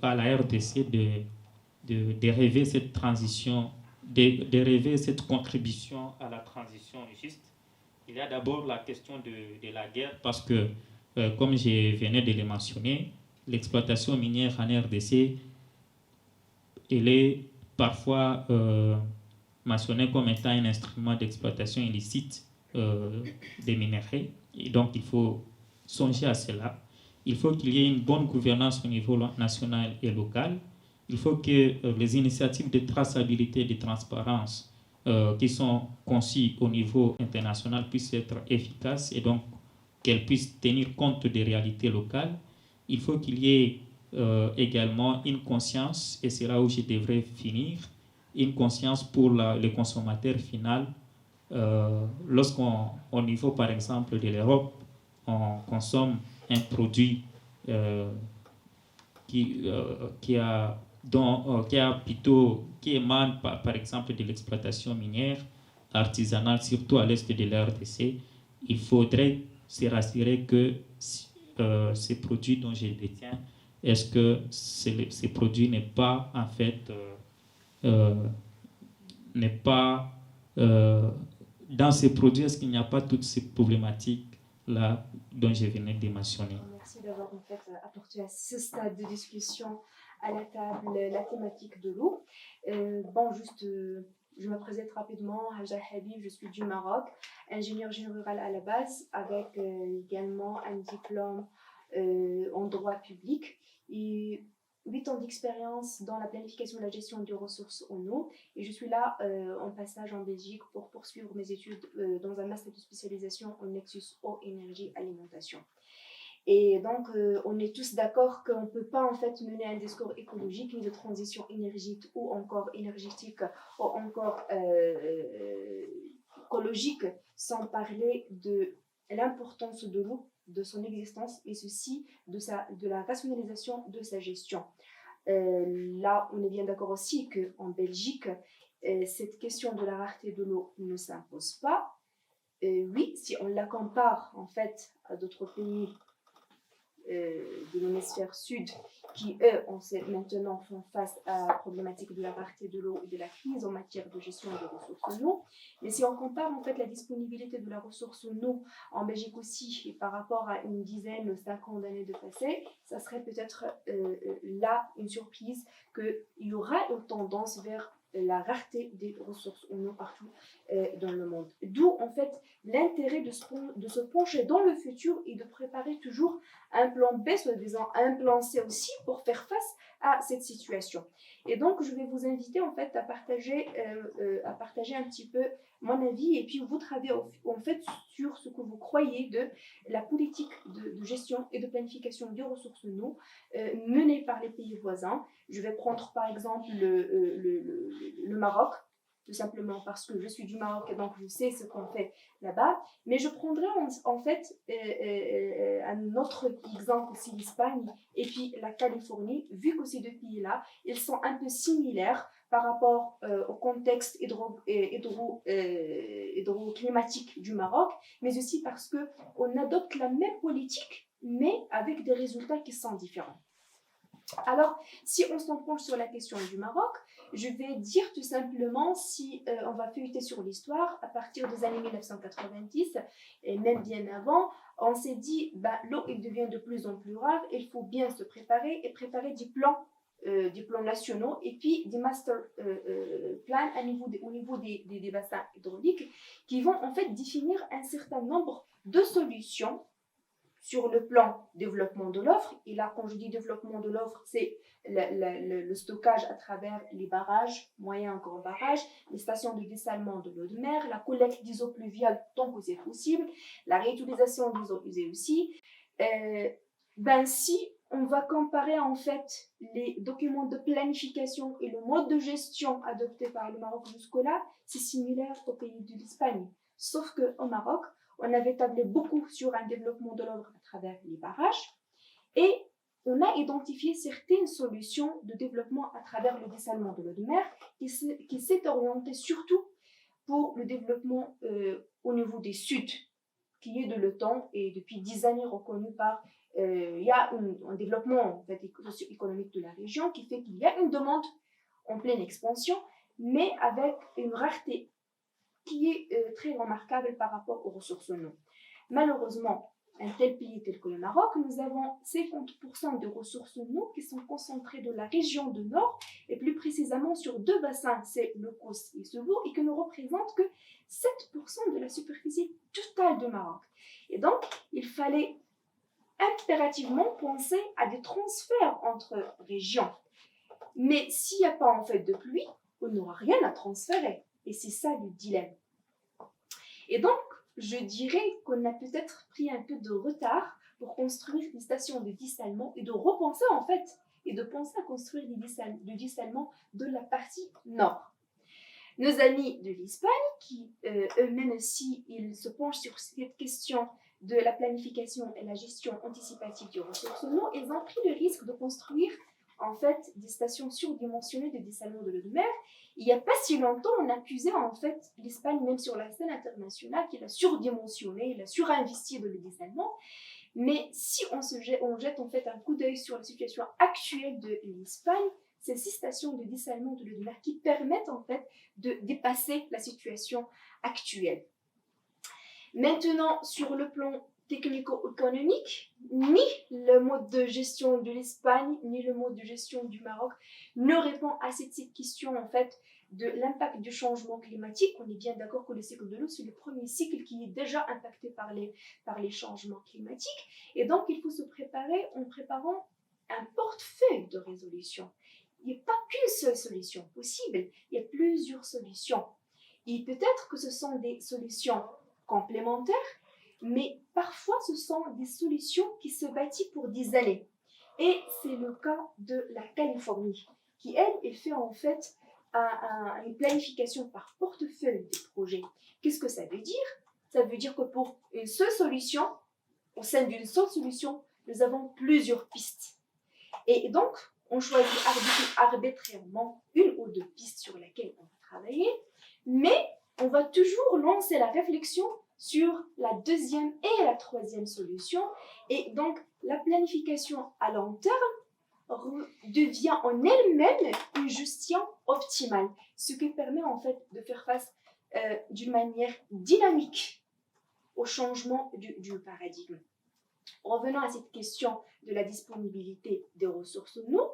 à la RDC de rêver cette transition, de rêver cette contribution à la transition juste. Il y a d'abord la question de la guerre, parce que, comme je venais de le mentionner, l'exploitation minière en RDC, elle est parfois mentionnée comme étant un instrument d'exploitation illicite des minéraux. Et donc, il faut songer à cela. Il faut qu'il y ait une bonne gouvernance au niveau national et local. Il faut que les initiatives de traçabilité et de transparence qui sont conçues au niveau international puissent être efficaces et donc qu'elles puissent tenir compte des réalités locales. Il faut qu'il y ait également une conscience, et c'est là où je devrais finir, une conscience pour le consommateur final. Lorsqu'on, au niveau par exemple de l'Europe, on consomme un produit qui émane par exemple de l'exploitation minière artisanale, surtout à l'est de la RDC, il faudrait se rassurer que ces produits dont je détiens, est-ce que ces produits n'est pas en fait dans ces produits, est-ce qu'il n'y a pas toutes ces problématiques là dont je venais de mentionner. Merci d'avoir en fait apporté à ce stade de discussion à la table la thématique de l'eau. Je me présente rapidement, Haja Habib, je suis du Maroc, ingénieur général à la base, avec également un diplôme en droit public et 8 ans d'expérience dans la planification et la gestion des ressources en eau. Et je suis là en passage en Belgique pour poursuivre mes études dans un master de spécialisation en Nexus eau, énergie, alimentation. Et donc, on est tous d'accord qu'on ne peut pas en fait mener un discours écologique ni de transition énergétique ou encore énergétique ou encore écologique sans parler de l'importance de l'eau, de son existence et ceci de la rationalisation de sa gestion. Là, on est bien d'accord aussi qu'en Belgique, cette question de la rareté de l'eau ne s'impose pas. Oui, si on la compare en fait à d'autres pays de l'hémisphère sud qui, eux, maintenant font face à la problématique de la rareté de l'eau et de la crise en matière de gestion des ressources en eau. Mais si on compare en fait la disponibilité de la ressource en eau en Belgique aussi et par rapport à une dizaine, 5 ans d'années de passé, ça serait peut-être là une surprise qu'il y aura une tendance vers la rareté des ressources en eau partout dans le monde. D'où en fait l'intérêt de se pencher dans le futur et de préparer toujours un plan B, soi-disant un plan C aussi, pour faire face à cette situation. Et donc, je vais vous inviter en fait à partager un petit peu mon avis et puis vous travailler en fait sur ce que vous croyez de la politique de gestion et de planification des ressources en eau menée par les pays voisins. Je vais prendre par exemple le Maroc, tout simplement parce que je suis du Maroc et donc je sais ce qu'on fait là-bas. Mais je prendrai en fait un autre exemple aussi, l'Espagne et puis la Californie, vu que ces deux pays-là, ils sont un peu similaires par rapport au contexte hydroclimatique du Maroc, mais aussi parce qu'on adopte la même politique, mais avec des résultats qui sont différents. Alors, si on s'en penche sur la question du Maroc, je vais dire tout simplement, si on va feuilleter sur l'histoire, à partir des années 1990, et même bien avant, on s'est dit, l'eau elle devient de plus en plus rare, il faut bien se préparer et préparer des plans nationaux et puis des master plans au niveau des bassins hydrauliques qui vont en fait définir un certain nombre de solutions sur le plan développement de l'offre. Et là, quand je dis développement de l'offre, c'est le stockage à travers les barrages, moyens grands barrages, les stations de dessalement de l'eau de mer, la collecte des eaux pluviales tant que c'est possible, la réutilisation des eaux usées aussi. Si on va comparer en fait les documents de planification et le mode de gestion adopté par le Maroc jusque-là, c'est similaire au pays de l'Espagne. Sauf qu'au Maroc, on avait tablé beaucoup sur un développement de l'ordre à travers les barrages et on a identifié certaines solutions de développement à travers le dessalement de l'eau de mer qui s'est orienté surtout pour le développement au niveau des Suds, qui est de l'OTAN et depuis 10 années reconnu par... il y a un développement en fait, socio-économique de la région qui fait qu'il y a une demande en pleine expansion, mais avec une rareté qui est très remarquable par rapport aux ressources en eau. Malheureusement, un tel pays tel que le Maroc, nous avons 50% de ressources en eau qui sont concentrées dans la région du Nord et plus précisément sur 2 bassins, c'est le Kous et Sebou, et qui ne représentent que 7% de la superficie totale du Maroc. Et donc, il fallait impérativement penser à des transferts entre régions. Mais s'il n'y a pas en fait de pluie, on n'aura rien à transférer. Et c'est ça le dilemme. Et donc, je dirais qu'on a peut-être pris un peu de retard pour construire des stations de dessalement et de repenser en fait, et de penser à construire du dessalement de la partie nord. Nos amis de l'Espagne, qui eux-mêmes aussi, ils se penchent sur cette question de la planification et la gestion anticipative des ressources en eau, ils ont pris le risque de construire en fait des stations surdimensionnées de dessalement de l'eau de mer. Il n'y a pas si longtemps, on accusait en fait l'Espagne, même sur la scène internationale, qu'elle a surdimensionné, elle a surinvesti dans le dessalement. Mais si on jette en fait un coup d'œil sur la situation actuelle de l'Espagne, c'est 6 stations de dessalement de l'eau de mer qui permettent en fait de dépasser la situation actuelle. Maintenant, sur le plan technico-économique, ni le mode de gestion de l'Espagne, ni le mode de gestion du Maroc ne répond à cette question en fait de l'impact du changement climatique. On est bien d'accord que le cycle de l'eau, c'est le premier cycle qui est déjà impacté par les changements climatiques. Et donc, il faut se préparer en préparant un portefeuille de résolution. Il n'y a pas qu'une seule solution possible, il y a plusieurs solutions. Et peut-être que ce sont des solutions complémentaires, mais parfois ce sont des solutions qui se bâtissent pour des années. Et c'est le cas de la Californie, qui elle fait en fait une planification par portefeuille des projets. Qu'est-ce que ça veut dire? Ça veut dire que pour une seule solution, au sein d'une seule solution, nous avons plusieurs pistes. Et donc, on choisit arbitrairement une ou deux pistes sur lesquelles on va travailler, mais on va toujours lancer la réflexion sur la deuxième et la troisième solution. Et donc, la planification à long terme devient en elle-même une gestion optimale, ce qui permet en fait de faire face d'une manière dynamique au changement du paradigme. Revenons à cette question de la disponibilité des ressources en eau,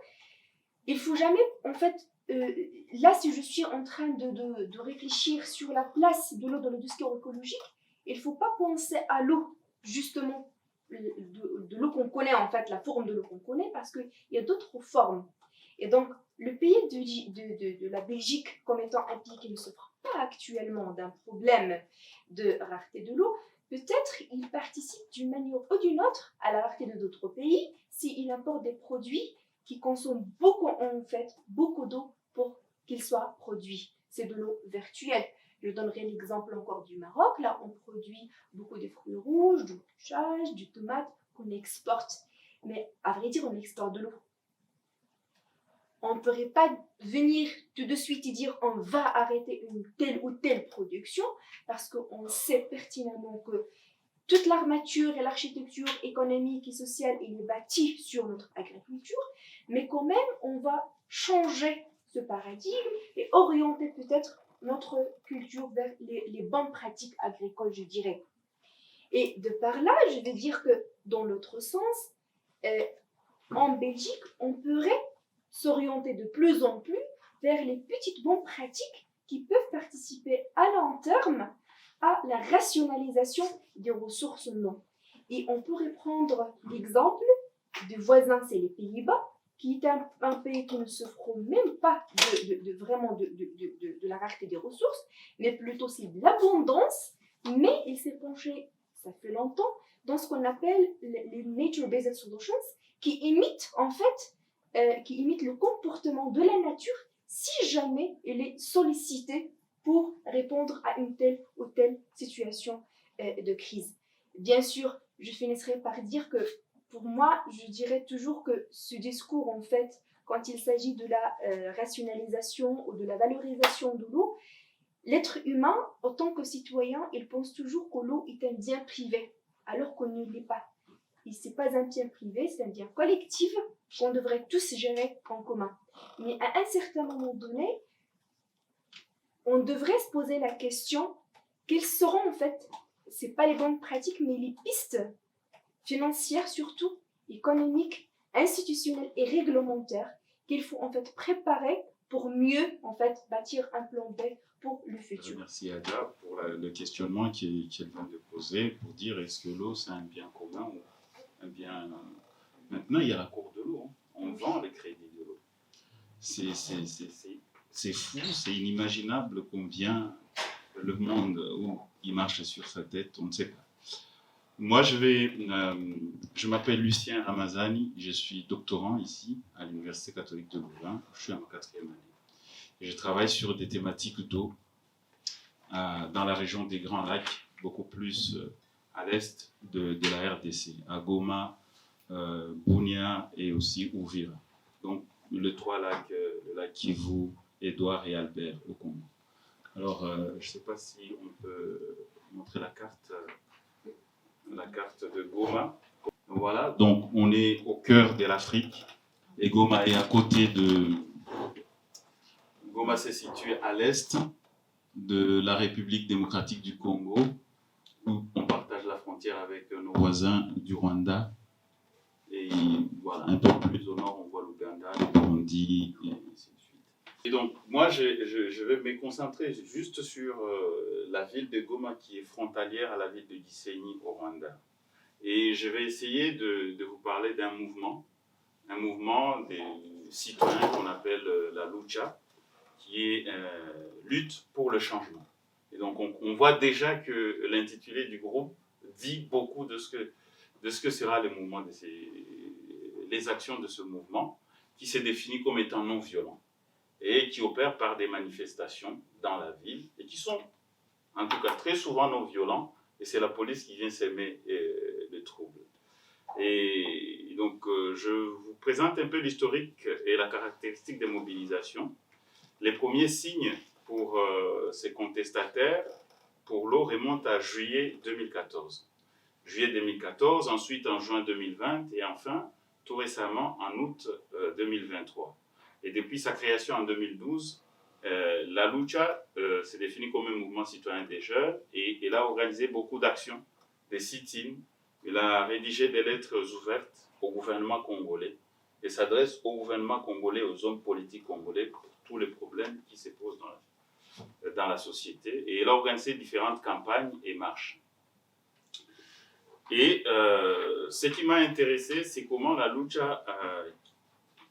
il ne faut jamais, en fait, là si je suis en train de réfléchir sur la place de l'eau dans le discours écologique, il ne faut pas penser à l'eau, justement, de l'eau qu'on connaît, en fait, la forme de l'eau qu'on connaît, parce qu'il y a d'autres formes. Et donc, le pays de la Belgique, comme étant un pays qui ne souffre pas actuellement d'un problème de rareté de l'eau, peut-être il participe d'une manière ou d'une autre à la rareté de d'autres pays s'il importe des produits qui consomment beaucoup d'eau pour qu'ils soient produits. C'est de l'eau virtuelle. Je donnerai l'exemple encore du Maroc. Là, on produit beaucoup de fruits rouges, du chage, du tomate qu'on exporte. Mais à vrai dire, on exporte de l'eau. On ne pourrait pas venir tout de suite et dire on va arrêter une telle ou telle production parce qu'on sait pertinemment que toute l'armature et l'architecture économique et sociale est bâtie sur notre agriculture, mais quand même, on va changer ce paradigme et orienter peut-être notre culture vers les bonnes pratiques agricoles, je dirais. Et de par là, je vais dire que dans l'autre sens, en Belgique, on pourrait s'orienter de plus en plus vers les petites bonnes pratiques qui peuvent participer à long terme à la rationalisation des ressources en eau. Et on pourrait prendre l'exemple du voisin, c'est les Pays-Bas, qui est un pays qui ne souffre même pas de la rareté des ressources, mais plutôt c'est de l'abondance, mais il s'est penché, ça fait longtemps, dans ce qu'on appelle les Nature-Based Solutions, qui imitent en fait le comportement de la nature si jamais elle est sollicitée pour répondre à une telle ou telle situation de crise. Bien sûr, je finirai par dire que pour moi, je dirais toujours que ce discours, en fait, quand il s'agit de la rationalisation ou de la valorisation de l'eau, l'être humain, en tant que citoyen, il pense toujours que l'eau est un bien privé, alors qu'on ne l'est pas. Et ce n'est pas un bien privé, c'est un bien collectif qu'on devrait tous gérer en commun. Mais à un certain moment donné, on devrait se poser la question, quelles seront en fait, ce n'est pas les bonnes pratiques, mais les pistes financières surtout, économiques, institutionnelles et réglementaires qu'il faut en fait préparer pour mieux en fait bâtir un plan B pour le futur. Merci Ada pour le questionnement qu'elle vient de poser pour dire est-ce que l'eau c'est un bien commun ou un bien... Maintenant il y a la cour de l'eau, hein. On vend les crédits de l'eau. C'est fou, c'est inimaginable combien le monde où il marche sur sa tête, on ne sait pas. Moi, je m'appelle Lucien Ramazani, je suis doctorant ici à l'Université catholique de Louvain, je suis en 4e année. Et je travaille sur des thématiques d'eau dans la région des Grands Lacs, beaucoup plus à l'est de la RDC, à Goma, Bunia et aussi Uvira. Donc, les 3 lacs, le lac Kivu, Édouard et Albert au Congo. Alors, je ne sais pas si on peut montrer la carte de Goma. Voilà, donc on est au cœur de l'Afrique et Goma est à côté de... Goma se situe à l'est de la République démocratique du Congo, où on partage la frontière avec nos voisins voisin du Rwanda. Et voilà, un peu plus au nord, on voit l'Ouganda, le Burundi, et ainsi de suite. Et donc, moi, je vais me concentrer juste sur la ville de Goma, qui est frontalière à la ville de Gisenyi au Rwanda. Et je vais essayer de vous parler d'un mouvement des citoyens qu'on appelle la Lucha, qui est lutte pour le changement. Et donc, on voit déjà que l'intitulé du groupe dit beaucoup de ce que sera le mouvement les actions de ce mouvement, qui s'est défini comme étant non violent et qui opère par des manifestations dans la ville et qui sont en tout cas très souvent non violents, et c'est la police qui vient s'aimer les troubles. Et donc, je vous présente un peu l'historique et la caractéristique des mobilisations. Les premiers signes pour ces contestataires pour l'eau remontent à juillet 2014. Juillet 2014, ensuite en juin 2020 et enfin, tout récemment, en août 2023. Et depuis sa création en 2012, la Lucha s'est définie comme un mouvement citoyen des jeunes et elle a organisé beaucoup d'actions, des sit-ins. Il a rédigé des lettres ouvertes au gouvernement congolais et s'adresse au gouvernement congolais, aux hommes politiques congolais pour tous les problèmes qui se posent dans la société. Et il a organisé différentes campagnes et marches. Et ce qui m'a intéressé, c'est comment la Lucha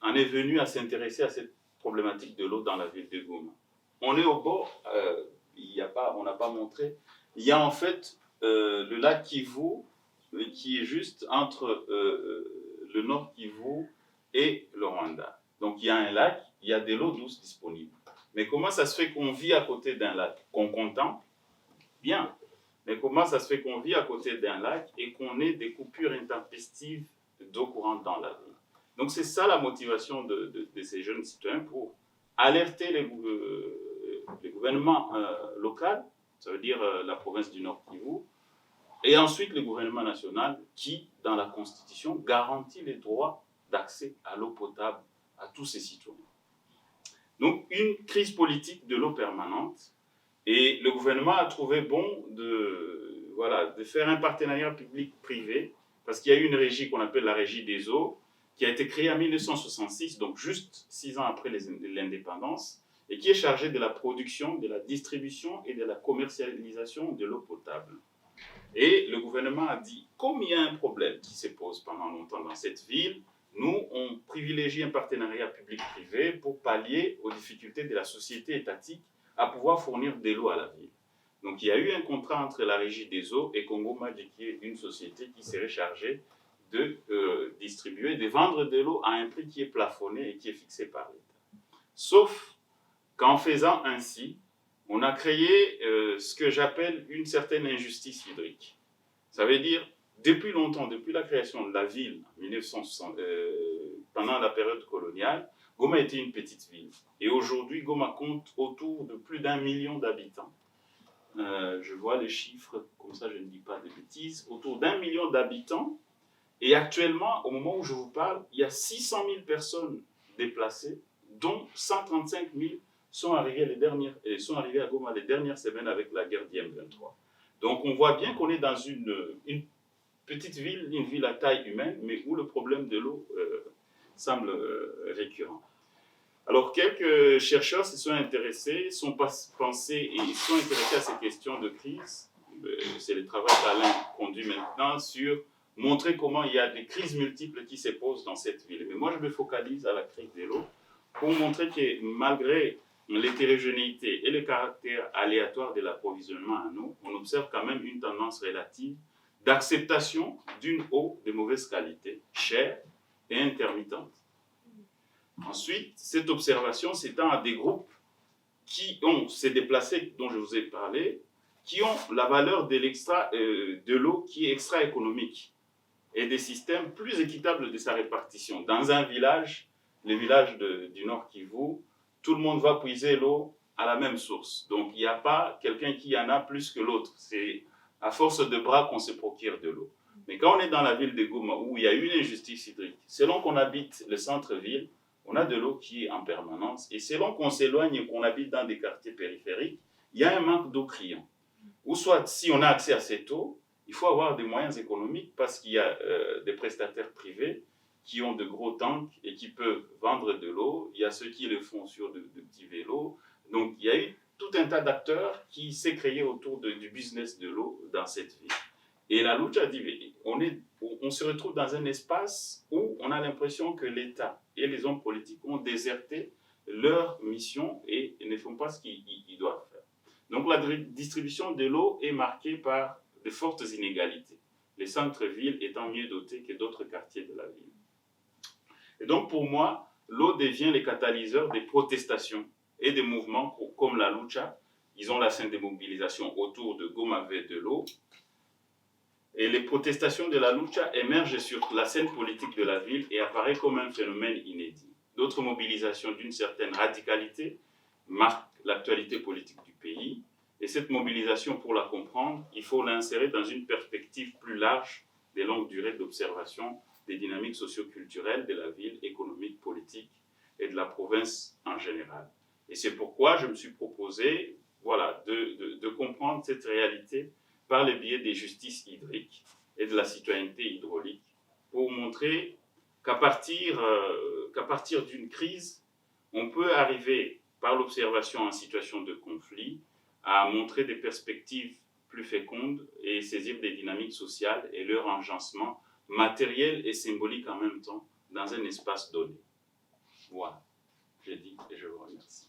en est venue à s'intéresser à cette problématique de l'eau dans la ville de Goma. On est au bord, on n'a pas montré, il y a en fait le lac Kivu, qui est juste entre le nord Kivu et le Rwanda. Donc il y a un lac, il y a de l'eau douce disponible. Mais comment ça se fait qu'on vit à côté d'un lac qu'on contemple? Bien. Mais comment ça se fait qu'on vit à côté d'un lac et qu'on ait des coupures intempestives d'eau courante dans la ville? Donc c'est ça la motivation de ces jeunes citoyens pour alerter les gouvernements locaux, ça veut dire la province du Nord Kivu, et ensuite le gouvernement national qui, dans la Constitution, garantit les droits d'accès à l'eau potable à tous ses citoyens. Donc une crise politique de l'eau permanente, et le gouvernement a trouvé bon de faire un partenariat public-privé, parce qu'il y a eu une régie qu'on appelle la Régie des eaux, qui a été créée en 1966, donc juste 6 ans après l'indépendance, et qui est chargée de la production, de la distribution et de la commercialisation de l'eau potable. Et le gouvernement a dit, comme il y a un problème qui se pose pendant longtemps dans cette ville, nous, on privilégie un partenariat public-privé pour pallier aux difficultés de la société étatique à pouvoir fournir de l'eau à la ville. Donc il y a eu un contrat entre la Régie des eaux et Congo Madi, qui est une société qui serait chargée de distribuer, de vendre de l'eau à un prix qui est plafonné et qui est fixé par l'État. Sauf qu'en faisant ainsi, on a créé ce que j'appelle une certaine injustice hydrique. Ça veut dire, depuis longtemps, depuis la création de la ville, pendant la période coloniale, Goma était une petite ville. Et aujourd'hui, Goma compte autour de plus d'1 million d'habitants. Je vois les chiffres, comme ça je ne dis pas de bêtises, autour d'1 million d'habitants. Et actuellement, au moment où je vous parle, il y a 600 000 personnes déplacées, dont 135 000 sont arrivées à Goma les dernières semaines avec la guerre d'M23. Donc on voit bien qu'on est dans une petite ville, une ville à taille humaine, mais où le problème de l'eau semble récurrent. Alors quelques chercheurs se sont intéressés, sont intéressés à ces questions de crise. C'est le travail qu'Alain conduit maintenant sur montrer comment il y a des crises multiples qui se posent dans cette ville. Mais moi, je me focalise à la crise de l'eau pour montrer que malgré l'hétérogénéité et le caractère aléatoire de l'approvisionnement en eau, on observe quand même une tendance relative d'acceptation d'une eau de mauvaise qualité, chère et intermittente. Ensuite, cette observation s'étend à des groupes qui ont ces déplacés dont je vous ai parlé, qui ont la valeur de l'eau qui est extra-économique et des systèmes plus équitables de sa répartition. Dans un village, les villages du Nord Kivu, tout le monde va puiser l'eau à la même source. Donc, il n'y a pas quelqu'un qui en a plus que l'autre. C'est à force de bras qu'on se procure de l'eau. Mais quand on est dans la ville de Goma, où il y a une injustice hydrique, selon qu'on habite le centre-ville, on a de l'eau qui est en permanence. Et selon qu'on s'éloigne et qu'on habite dans des quartiers périphériques, il y a un manque d'eau criant. Ou soit, si on a accès à cette eau, il il faut avoir des moyens économiques parce qu'il y a des prestataires privés qui ont de gros tanks et qui peuvent vendre de l'eau. Il y a ceux qui le font sur de petits vélos. Donc, il y a eu tout un tas d'acteurs qui s'est créé autour du business de l'eau dans cette ville. Et la lucha dit, on se retrouve dans un espace où on a l'impression que l'État et les hommes politiques ont déserté leur mission et ne font pas ce qu'ils doivent faire. Donc la distribution de l'eau est marquée par de fortes inégalités, les centres-villes étant mieux dotés que d'autres quartiers de la ville. Et donc pour moi, l'eau devient le catalyseur des protestations et des mouvements comme la lucha. Ils ont la scène de mobilisation autour de Gomave de l'eau. Et les protestations de la lucha émergent sur la scène politique de la ville et apparaissent comme un phénomène inédit. D'autres mobilisations d'une certaine radicalité marquent l'actualité politique du pays. Et cette mobilisation, pour la comprendre, il faut l'insérer dans une perspective plus large des longues durées d'observation des dynamiques socio-culturelles de la ville, économique, politique et de la province en général. Et c'est pourquoi je me suis proposé de comprendre cette réalité par le biais des justices hydriques et de la citoyenneté hydraulique pour montrer qu'à partir d'une crise, on peut arriver par l'observation en situation de conflit à montrer des perspectives plus fécondes et saisir des dynamiques sociales et leur agencement matériel et symbolique en même temps dans un espace donné. Voilà, j'ai dit et je vous remercie.